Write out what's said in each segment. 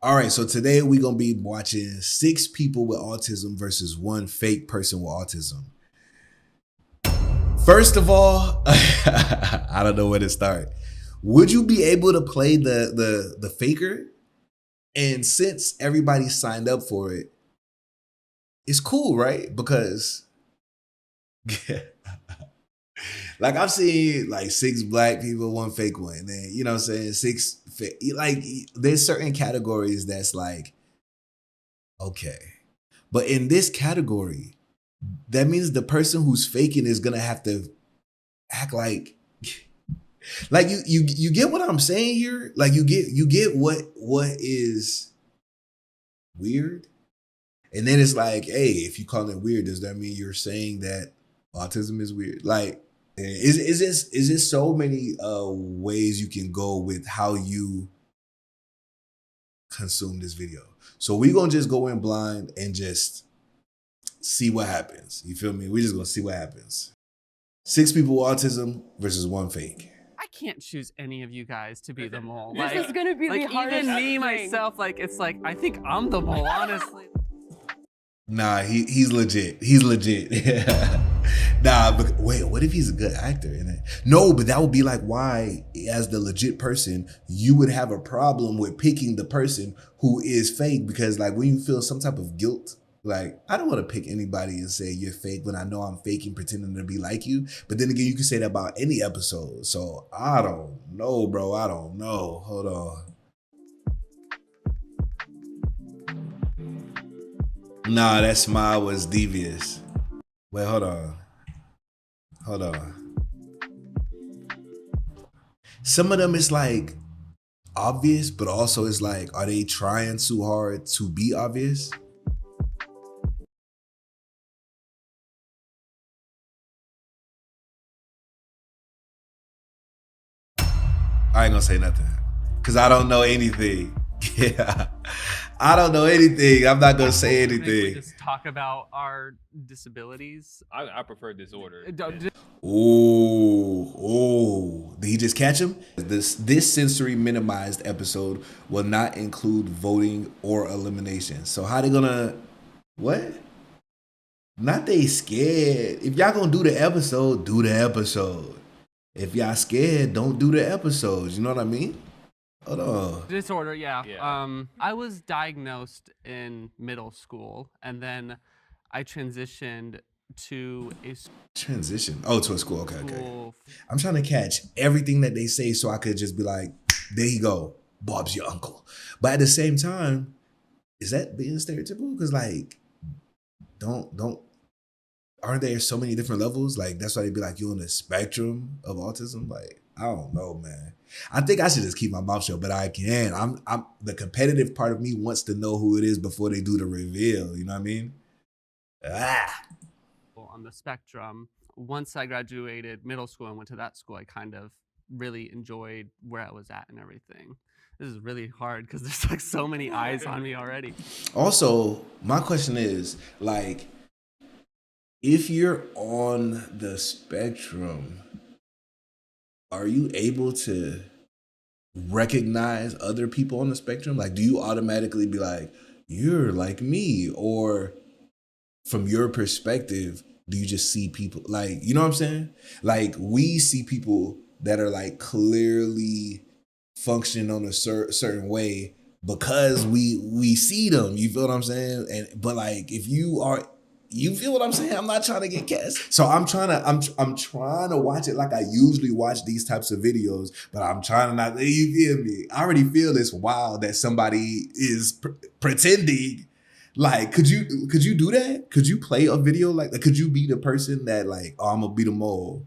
All right, so today we're gonna be watching 6 people with autism versus 1 fake person with autism. First of all, I don't know where to start. Would you be able to play the faker? And since everybody signed up for it, it's cool, right? Because like I've seen like 6 black people, 1 fake one, and then you know what I'm saying, 6 like there's certain categories that's like okay. But in this category, that means the person who's faking is gonna have to act like you get what I'm saying here? Like you get what is weird? And then it's like, hey, if you call it weird, does that mean you're saying that autism is weird? Like, is this so many ways you can go with how you consume this video? So we gonna just go in blind and just see what happens. You feel me? We just gonna see what happens. 6 people with autism versus 1 fake. I can't choose any of you guys to be the mole. This is gonna be the hardest even me thing. myself. Like it's like I think I'm the mole, honestly. Nah, he's legit. He's legit. Nah, but wait, what if he's a good actor in it? No, but that would be like why, as the legit person, you would have a problem with picking the person who is fake, because like when you feel some type of guilt, like I don't want to pick anybody and say you're fake when I know I'm faking, pretending to be like you. But then again, you can say that about any episode. So I don't know, bro. I don't know. Hold on. Nah, that smile was devious. Wait, hold on. Hold on. Some of them is like obvious, but also it's like, are they trying too hard to be obvious? I ain't gonna say nothing because I don't know anything. Yeah, I don't know anything. I'm not gonna say I think we anything. just talk about our disabilities. I prefer disorder. Oh, did he just catch him? This sensory minimized episode will not include voting or elimination. So how they gonna, what? Not they scared. If y'all gonna do the episode, do the episode. If y'all scared, don't do the episodes. You know what I mean? Hold on. Disorder, yeah. Yeah. I was diagnosed in middle school, and then I transitioned to a Transition. Oh, to a school. Okay. school. I'm trying to catch everything that they say so I could just be like, there you go. Bob's your uncle. But at the same time, is that being stereotypical? Because like, aren't there so many different levels? Like that's why they be like, you on the spectrum of autism? Like, I don't know, man. I think I should just keep my mouth shut, but I can. I'm the competitive part of me wants to know who it is before they do the reveal. You know what I mean? On the spectrum. Once I graduated middle school and went to that school, I kind of really enjoyed where I was at and everything. This is really hard because there's like so many eyes on me already. Also, my question is like, if you're on the spectrum, are you able to recognize other people on the spectrum? Like, do you automatically be like, you're like me? Or from your perspective, do you just see people like, you know what I'm saying? Like we see people that are like clearly functioning on a certain way because we see them, you feel what I'm saying? But like if you feel what I'm saying? I'm not trying to get cast. So I'm trying to watch it like I usually watch these types of videos, but I'm trying to not, you feel me? I already feel this wild that somebody is pretending. Like, could you do that? Could you play a video like could you be the person that like, oh, I'm gonna be the mole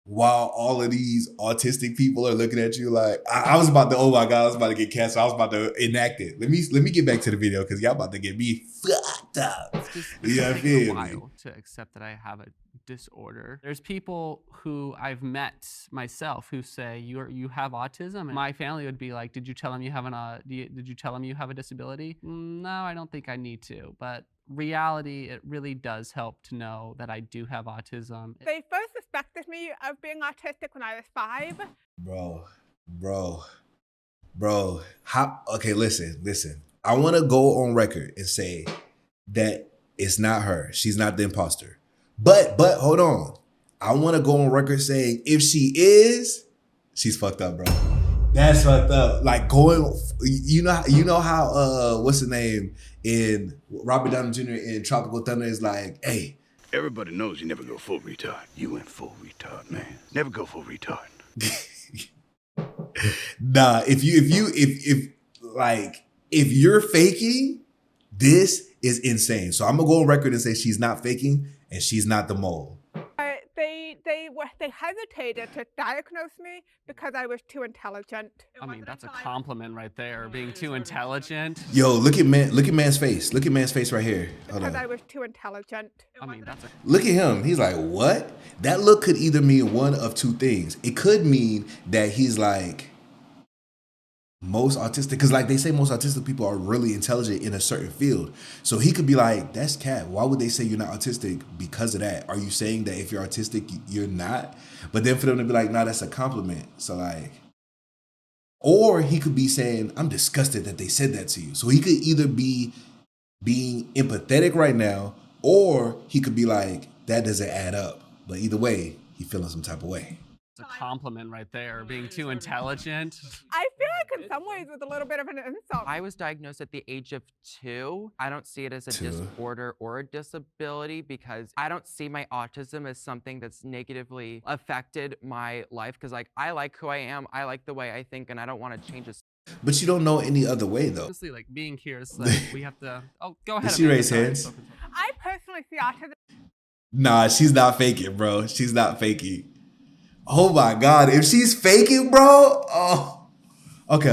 while all of these autistic people are looking at you like, I was about to, oh my God, I was about to get cast. I was about to enact it. Let me get back to the video because y'all about to get me fucked up. It's Yeah, I taken feel a me. while to accept that I have a disorder. There's people who I've met myself who say you have autism, and my family would be like, "Did you tell him you have did you tell him you have a disability?" No, I don't think I need to. But reality, it really does help to know that I do have autism. They first suspected me of being autistic when I was 5. Bro. Bro, okay, listen. I want to go on record and say that it's not her. She's not the imposter. But hold on. I want to go on record saying if she is, she's fucked up, bro. That's fucked up. Like you know how what's the name in Robert Downey Jr. in Tropical Thunder is like, hey, everybody knows you never go full retard. You went full retard, man. Never go full retard. nah, if you're faking, this is insane. So I'm gonna go on record and say she's not faking and she's not the mole. They hesitated to diagnose me because I was too intelligent. I mean, that's a compliment right there, being too intelligent. Yo, look at man's face. Look at man's face right here. Hold because on. I was too intelligent. I mean, that's a Look at him. He's like, what? That look could either mean one of two things. It could mean that he's like most autistic, because like they say most autistic people are really intelligent in a certain field. So he could be like, that's cat. Why would they say you're not autistic because of that? Are you saying that if you're autistic, you're not? But then for them to be like, nah, that's a compliment. So like, or he could be saying, I'm disgusted that they said that to you. So he could either be being empathetic right now, or he could be like, that doesn't add up. But either way, he feeling some type of way. It's a compliment right there, being too intelligent. I feel like in some ways it was a little bit of an insult. I was diagnosed at the age of 2. I don't see it as a disorder or a disability because I don't see my autism as something that's negatively affected my life, because like I like who I am, I like the way I think, and I don't want to change it. But you don't know any other way though. Honestly, like being here is like we have to. Oh, go ahead. Did she Amanda, raise sorry. hands? I personally see autism. Nah, she's not faking, bro. She's not faking. Oh my God. If she's faking, bro. Oh. Okay.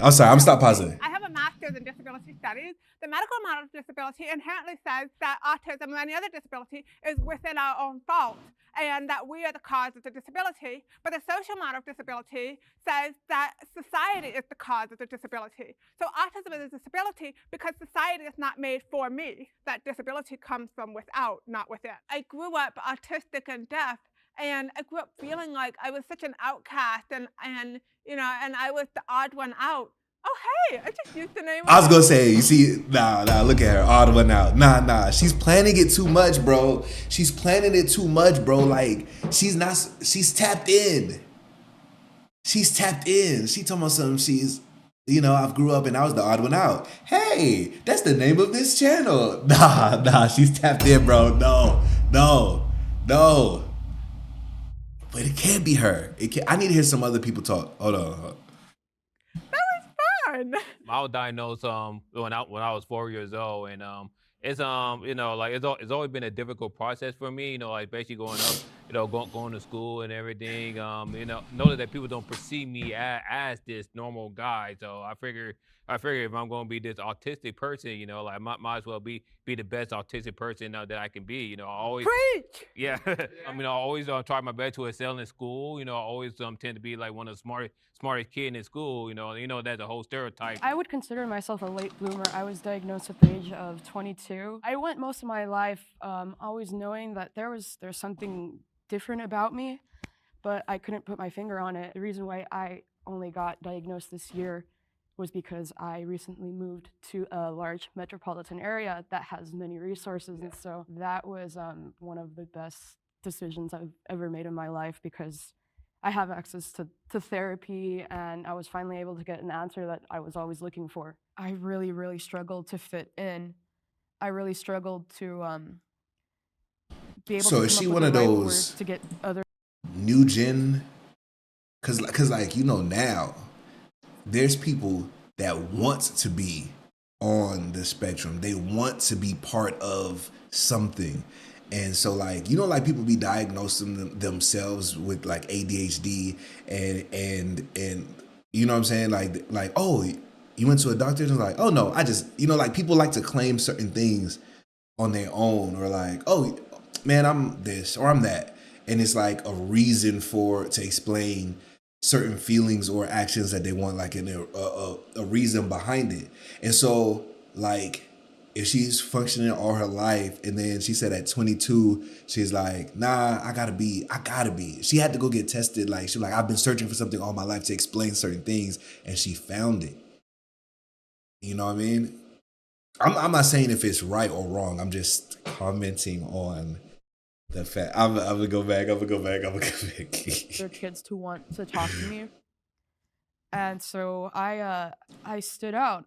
I'm sorry. I'm stop pausing. I have a master's in disability studies. The medical model of disability inherently says that autism and any other disability is within our own fault and that we are the cause of the disability. But the social model of disability says that society is the cause of the disability. So autism is a disability because society is not made for me. That disability comes from without, not within. I grew up autistic and deaf, and I grew up feeling like I was such an outcast and I was the odd one out. Oh, hey, I just used the name. I was gonna say, you see, nah, look at her, odd one out. Nah, she's planning it too much, bro. She's planning it too much, bro. Like, she's tapped in. She's tapped in. She talking about something, I grew up and I was the odd one out. Hey, that's the name of this channel. Nah, she's tapped in, bro. No. But it can't be her. I need to hear some other people talk. Hold on. That was fun. I was diagnosed when I was 4 years old, and it's it's always been a difficult process for me. Like basically going up, going to school and everything. Know that people don't perceive me as this normal guy. So I figure if I'm going to be this autistic person, like might as well be the best autistic person that I can be. I always Preach. yeah. I always try my best to excel in school. I always tend to be like one of the smartest kid in school. That's a whole stereotype. I would consider myself a late bloomer. I was diagnosed at the age of 22. I went most of my life always knowing that there's something different about me, but I couldn't put my finger on it. The reason why I only got diagnosed this year was because I recently moved to a large metropolitan area that has many resources, and so that was one of the best decisions I've ever made in my life, because I have access to therapy, and I was finally able to get an answer that I was always looking for. I really, really struggled to fit in. I really struggled to be able to come is she up with one the of right those words to get other new gen? Cause like now, there's people that want to be on the spectrum. They want to be part of something. And so like, people be diagnosing themselves with like ADHD and you know what I'm saying? Like, oh, you went to a doctor? And like, oh no, I just, like people like to claim certain things on their own, or like, oh man, I'm this or I'm that. And it's like a reason to explain certain feelings or actions that they want, like a reason behind it. And so like, if she's functioning all her life, and then she said at 22, she's like, nah, I gotta be. She had to go get tested. Like, she was like, I've been searching for something all my life to explain certain things, and she found it. You know what I mean? I'm not saying if it's right or wrong. I'm just commenting on the fact. I'm gonna go back. There are kids who want to talk to me, and so I stood out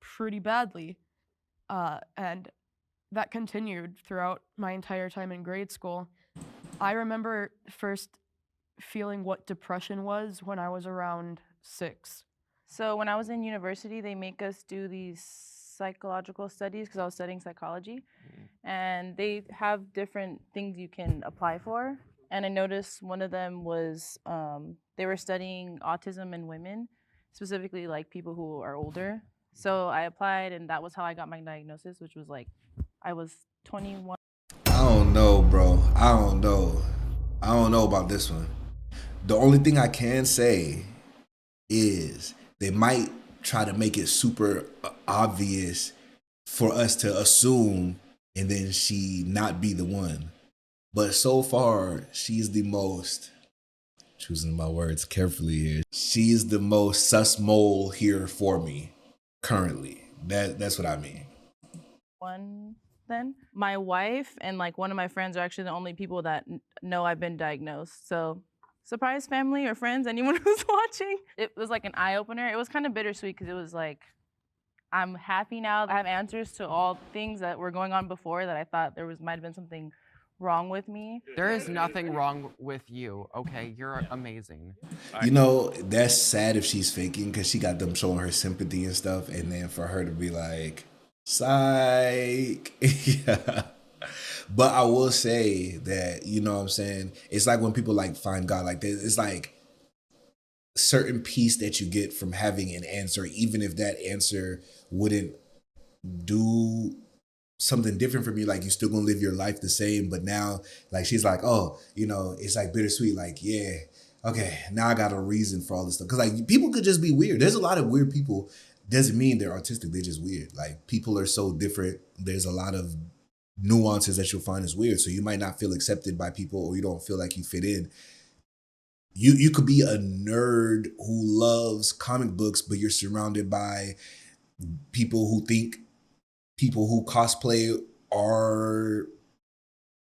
pretty badly, and that continued throughout my entire time in grade school. I remember first feeling what depression was when I was around 6. So when I was in university, they make us do these psychological studies because I was studying psychology, and they have different things you can apply for. And I noticed one of them was they were studying autism in women, specifically like people who are older. So I applied, and that was how I got my diagnosis, which was like I was 21. I don't know, bro. I don't know about this one. The only thing I can say is they might try to make it super obvious for us to assume, and then she not be the one. But so far, she's the most, choosing my words carefully here, she's the most sus mole here for me currently. That's what I mean. Then my wife and like one of my friends are actually the only people that know I've been diagnosed. So surprise, family or friends, anyone who's watching. It was like an eye-opener. It was kind of bittersweet because it was like, I'm happy now. I have answers to all things that were going on before that I thought might have been something wrong with me. There is nothing wrong with you, okay? You're amazing. You know, that's sad if she's faking, because she got them showing her sympathy and stuff, and then for her to be like, psych. Yeah. But I will say that, you know what I'm saying? It's like when people like find God, like it's like certain peace that you get from having an answer, even if that answer wouldn't do something different from you, like you still gonna live your life the same. But now, like, she's like, oh, you know, it's like bittersweet. Like, yeah, okay, now I got a reason for all this stuff. Because like people could just be weird. There's a lot of weird people. Doesn't mean they're autistic. They're just weird. Like, people are so different. There's a lot of nuances that you'll find is weird. So you might not feel accepted by people, or you don't feel like you fit in. You could be a nerd who loves comic books, but you're surrounded by people who think people who cosplay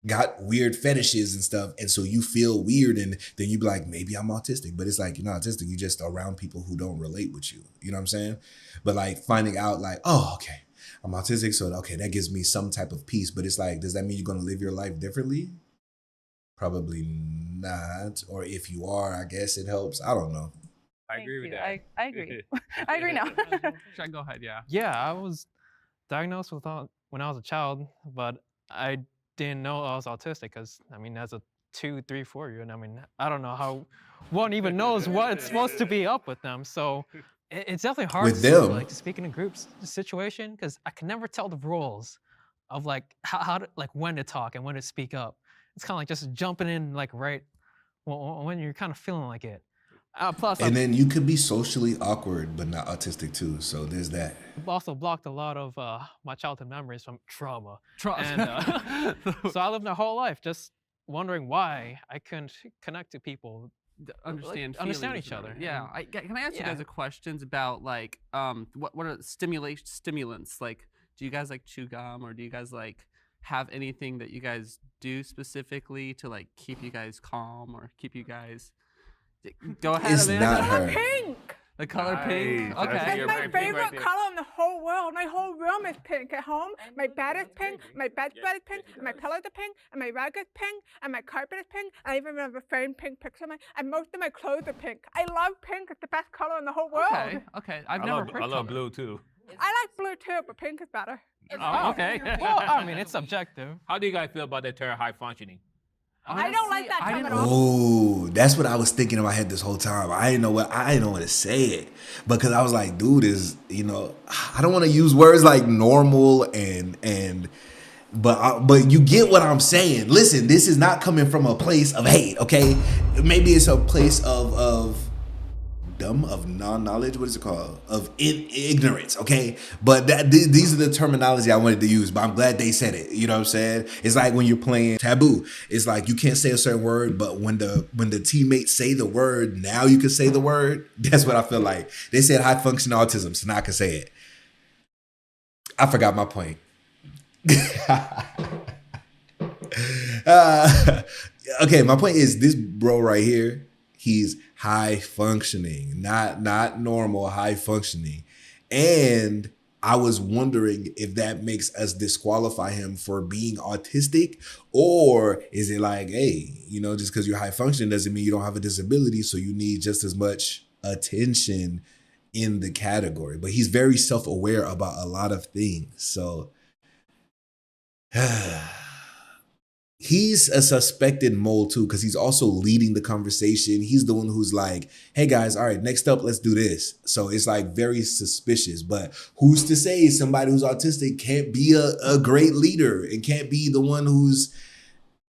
got weird fetishes and stuff. And so you feel weird, and then you be like, maybe I'm autistic. But it's like, you're not autistic. You're just around people who don't relate with you. You know what I'm saying? But like finding out like, oh, okay, I'm autistic. So, okay, that gives me some type of peace. But it's like, does that mean you're going to live your life differently? Probably not. Or if you are, I guess it helps. I don't know. I agree with that. I agree. I agree now. Should I go ahead? Yeah. Yeah, I was diagnosed with when I was a child, but I didn't know I was autistic because, I mean, as a 2, 3, 4-year-old, I mean, I don't know how one even knows what's supposed to be up with them. So it's definitely hard With to them? like speak in a group situation because I can never tell the rules of like how to, like when to talk and when to speak up. It's kind of like just jumping in like right when you're kind of feeling like it. Plus, And then you could be socially awkward, but not autistic too. So there's that. I've also blocked a lot of my childhood memories from trauma. And so I lived my whole life just wondering why I couldn't connect to people, Understand understand each feelings other. and- Yeah. Can I ask you Yeah. guys a questions about like what are stimulants? Like, do you guys like chew gum, or do you guys like have anything that you guys do specifically to like keep you guys calm or keep you guys? Go ahead, It's Amanda. not her. Pink. The color pink. Nice. That's Okay. That's your my right pink favorite right there. color in the whole world. My whole room is pink. At home, my bed is pink, my bedspread is pink, and my pillows are pink, and my rug is pink, and my carpet is pink. And I even have a framed pink picture of and most of my clothes are pink. I love pink. It's the best color in the whole world. Okay. Okay. I've never heard. I love color. blue too. I like blue too, but pink is better. Oh, okay. Well, I mean, it's subjective. How do you guys feel about that term high functioning? I don't like that I term at didn't- all. Oh, that's what I was thinking in my head this whole time. I didn't know what to say it, because I was like, dude, I don't want to use words like normal but you get what I'm saying. Listen, this is not coming from a place of hate, okay? Maybe it's a place of dumb, of non-knowledge. What is it called? Of ignorance. Okay, but these are the terminology I wanted to use. But I'm glad they said it. You know what I'm saying? It's like when you're playing Taboo. It's like you can't say a certain word, but when the teammates say the word, now you can say the word. That's what I feel like. They said high functioning autism, so now I can say it. I forgot my point. Okay, my point is this bro right here, he's high functioning, not normal, high functioning. And I was wondering if that makes us disqualify him for being autistic, or is it like, hey, you know, just because you're high functioning doesn't mean you don't have a disability, so you need just as much attention in the category. But he's very self-aware about a lot of things. So he's a suspected mole too, because he's also leading the conversation. He's the one who's like, hey guys, all right, next up, let's do this. So it's like very suspicious. But who's to say somebody who's autistic can't be a great leader and can't be the one who's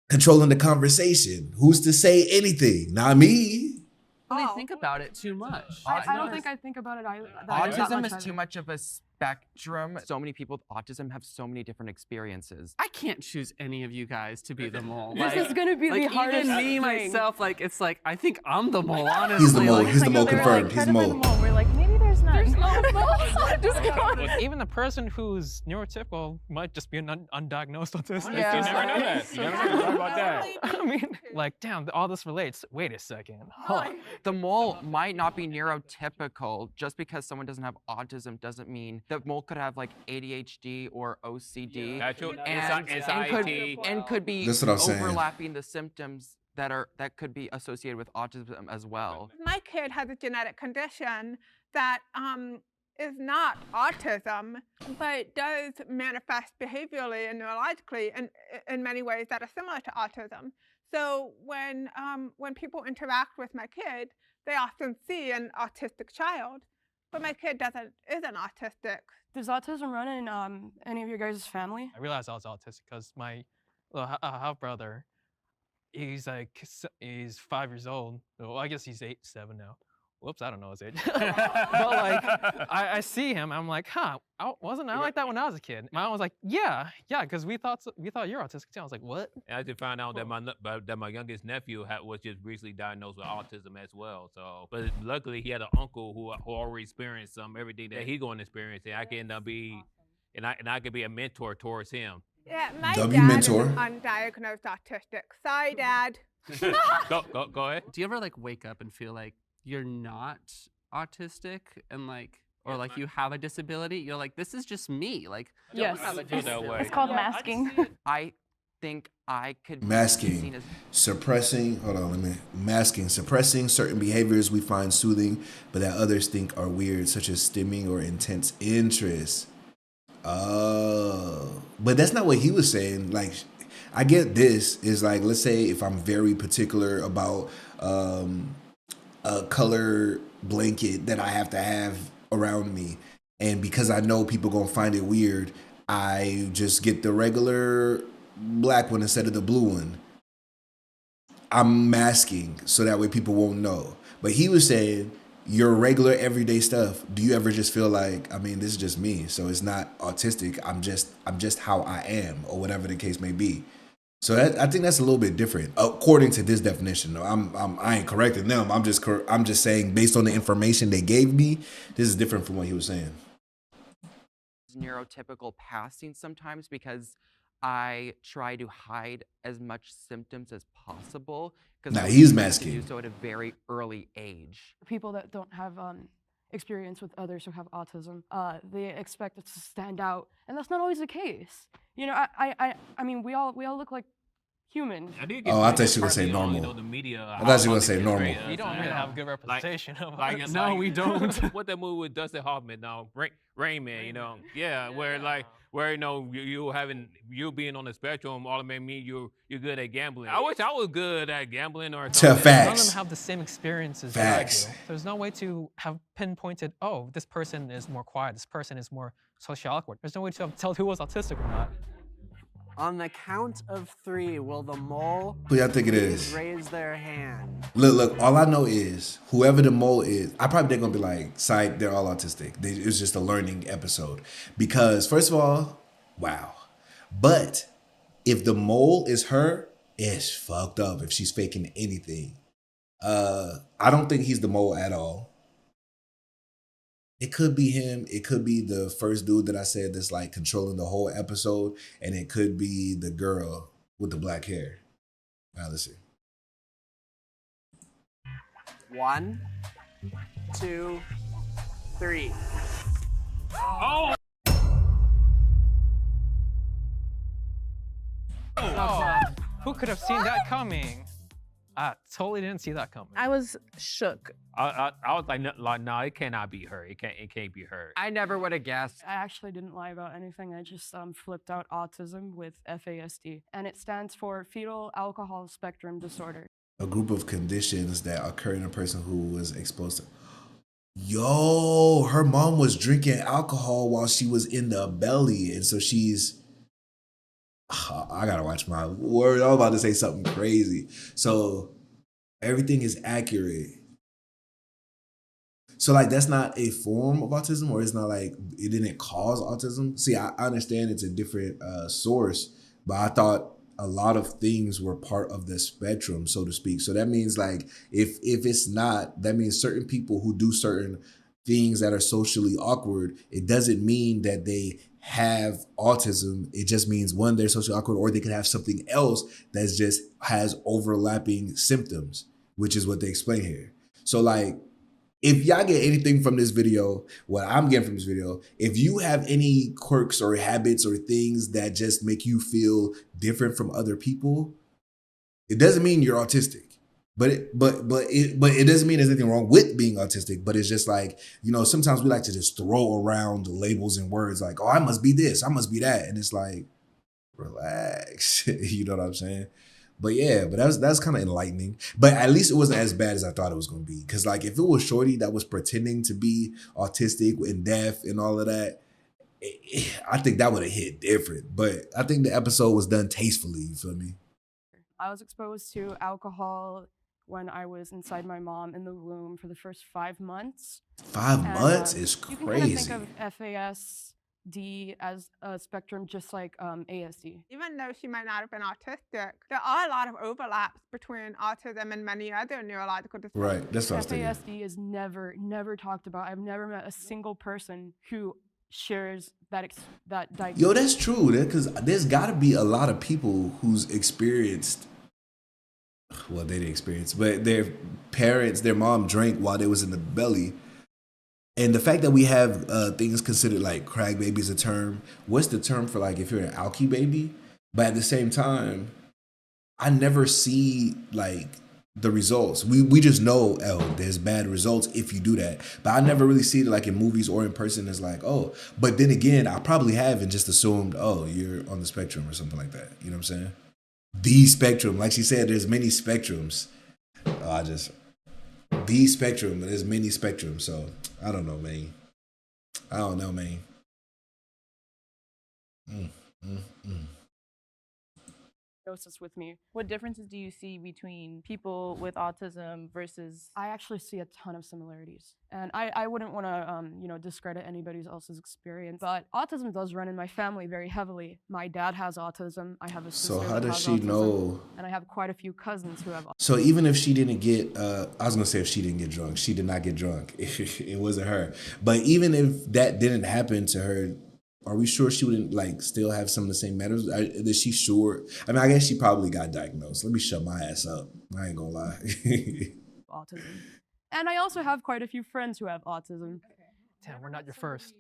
controlling the conversation? Who's to say anything? Not me. Really think about it too much. I don't think I think about it either. Autism is too much of a spectrum. So many people with autism have so many different experiences. I can't choose any of you guys to be the mole. This is gonna be the hardest even me thing. myself, like it's like I think I'm the mole, honestly. He's the mole. Like, He's the mole They were confirmed. like, He's try the to find mole. We're like, maybe there's none. There's no just go. Even the person who's neurotypical might just be an undiagnosed autistic. Yeah. You never know that. You never know about that. I mean, like, damn, all this relates. Wait a second. Huh. The mole might not be neurotypical. Just because someone doesn't have autism doesn't mean the mole could have like ADHD or OCD and could be That's what I'm saying. overlapping the symptoms that could be associated with autism as well. My kid has a genetic condition that is not autism, but does manifest behaviorally and neurologically in many ways that are similar to autism. So when people interact with my kid, they often see an autistic child, but my kid isn't autistic. Does autism run in any of your guys' family? I realized I was autistic because my half brother, he's 5 years old. Well, I guess he's 7 now. Whoops, I don't know his age. But like, I see him, I'm like, huh, wasn't I like that when I was a kid? My mom was like, yeah, because we thought you're autistic too. I was like, what? And I just found out that my youngest nephew was just recently diagnosed with autism as well. So, but luckily he had an uncle who already experienced everything that he going to experience, and I can and I could be a mentor towards him. Yeah, my W dad mentor. is undiagnosed autistic. Sorry, Dad. Go ahead. Do you ever like wake up and feel like you're not autistic and like, or like you have a disability? You're like, this is just me. Like, Yes. I feel that way. It's called masking. I think I could be seen Masking, as suppressing certain behaviors we find soothing, but that others think are weird, such as stimming or intense interest. Oh, but that's not what he was saying. Like, I get this is like, let's say if I'm very particular about a color blanket that I have to have around me, and because I know people gonna find it weird, I just get the regular black one instead of the blue one. I'm masking so that way people won't know. But he was saying your regular everyday stuff, do you ever just feel like, I mean, this is just me, so it's not autistic, I'm just how I am, or whatever the case may be. So I think that's a little bit different according to this definition. I ain't correcting them. I'm just saying based on the information they gave me, this is different from what he was saying. neurotypical passing sometimes because I try to hide as much symptoms as possible because Nah, he's masking. do so at a very early age. People that don't have experience with others who have autism, they expect it to stand out, and that's not always the case. You know, I mean, we all look like humans. Oh, I thought you were gonna say normal. The media, I thought you were gonna say normal. We don't really have good representation of us. No, we don't. What that movie with Dustin Hoffman, Rain Man, you know, yeah, where you know you being on the spectrum automatically mean you're good at gambling. I wish I was good at gambling or something. Facts. None of them have the same experiences Facts. that I do. There's no way to have pinpointed, oh, this person is more quiet, this person is more socially awkward. There's no way to tell who was autistic or not. On the count of 3, will the mole Who y'all think it please is? raise their hand? Look, all I know is whoever the mole is, I probably they're gonna be like, psych, they're all autistic. It's just a learning episode. Because first of all, wow. But if the mole is her, it's fucked up if she's faking anything. I don't think he's the mole at all. It could be him. It could be the first dude that I said that's like controlling the whole episode. And it could be the girl with the black hair. Now let's see. 1, 2, 3. Oh! Who could have seen that coming? I totally didn't see that coming. I was shook. I was like, no, it cannot be her. It can't be her. I never would have guessed. I actually didn't lie about anything. I just flipped out autism with FASD, and it stands for fetal alcohol spectrum disorder. A group of conditions that occur in a person who was exposed to. Yo, her mom was drinking alcohol while she was in the belly, and so she's. I gotta watch my word. I'm about to say something crazy. So everything is accurate. So like that's not a form of autism, or it's not like it didn't cause autism. See, I understand it's a different source, but I thought a lot of things were part of the spectrum, so to speak. So that means like if it's not, that means certain people who do certain things that are socially awkward, it doesn't mean that they have autism. It just means one, they're socially awkward, or they could have something else that just has overlapping symptoms, which is what they explain here. So like, if y'all get anything from this video, what I'm getting from this video, if you have any quirks or habits or things that just make you feel different from other people, it doesn't mean you're autistic. But it doesn't mean there's anything wrong with being autistic, but it's just like, you know, sometimes we like to just throw around labels and words like, oh, I must be this, I must be that. And it's like, relax, you know what I'm saying? But yeah, but that's kind of enlightening. But at least it wasn't as bad as I thought it was going to be. Because like if it was Shorty that was pretending to be autistic and deaf and all of that, I think that would have hit different. But I think the episode was done tastefully, you feel me? I was exposed to alcohol when I was inside my mom in the womb for the first 5 months. 5 months is You crazy. can kind of think of FASD as a spectrum just like ASD. Even though she might not have been autistic, there are a lot of overlaps between autism and many other neurological disorders. Right, that's what I was thinking. FASD is never talked about. I've never met a single person who shares that diagnosis. Yo, that's true. Because there's got to be a lot of people who's experienced. Well, they didn't experience, but their parents, their mom drank while they was in the belly. And the fact that we have things considered like crack baby is a term. What's the term for like if you're an alky baby? But at the same time, I never see like the results. We just know, there's bad results if you do that. But I never really see it like in movies or in person as like, oh. But then again, I probably have and just assumed, oh, you're on the spectrum or something like that. You know what I'm saying? The spectrum, like she said, there's many spectrums. The spectrum, but there's many spectrums. So I don't know, man. With me. What differences do you see between people with autism versus? I actually see a ton of similarities, and I wouldn't want to discredit anybody else's experience, but autism does run in my family very heavily. My dad has autism. I have a sister. So how who does has she autism, know? And I have quite a few cousins who have autism. So even if she didn't get, I was gonna say if she didn't get drunk, she did not get drunk. It wasn't her. But even if that didn't happen to her, are we sure she wouldn't like still have some of the same matters? Is she sure? I mean, I guess she probably got diagnosed. Let me shut my ass up. I ain't gonna lie. Autism. And I also have quite a few friends who have autism. Damn, we're not your first.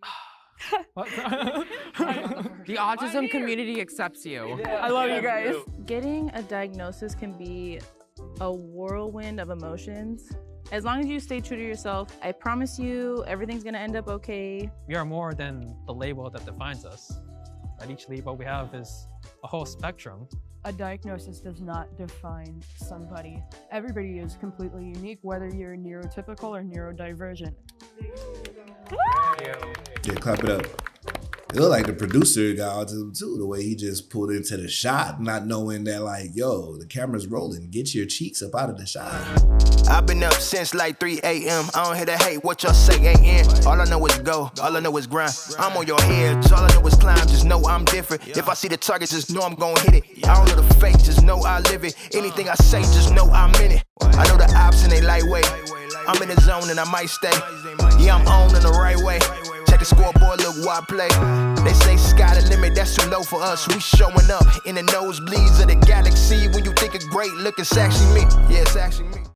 The autism community accepts you. I love you guys. Getting a diagnosis can be a whirlwind of emotions. As long as you stay true to yourself, I promise you everything's gonna end up okay. We are more than the label that defines us. At each label we have is a whole spectrum. A diagnosis does not define somebody. Everybody is completely unique, whether you're neurotypical or neurodivergent. Yeah, clap it up. It looked like the producer got autism too, the way he just pulled into the shot, not knowing that like, yo, the camera's rolling. Get your cheeks up out of the shot. I've been up since like 3 a.m. I don't hear the hate, what y'all say ain't in. All I know is go, all I know is grind. I'm on your head, all I know is climb, just know I'm different. If I see the target, just know I'm gon' hit it. I don't know the fake, just know I live it. Anything I say, just know I'm in it. I know the ops and they lightweight. I'm in the zone and I might stay. Yeah, I'm on in the right way. Check the scoreboard, look what I play. They say sky the limit, that's too low for us. We showing up in the nosebleeds of the galaxy. When you think of great, look, it's actually me. Yeah, it's actually me.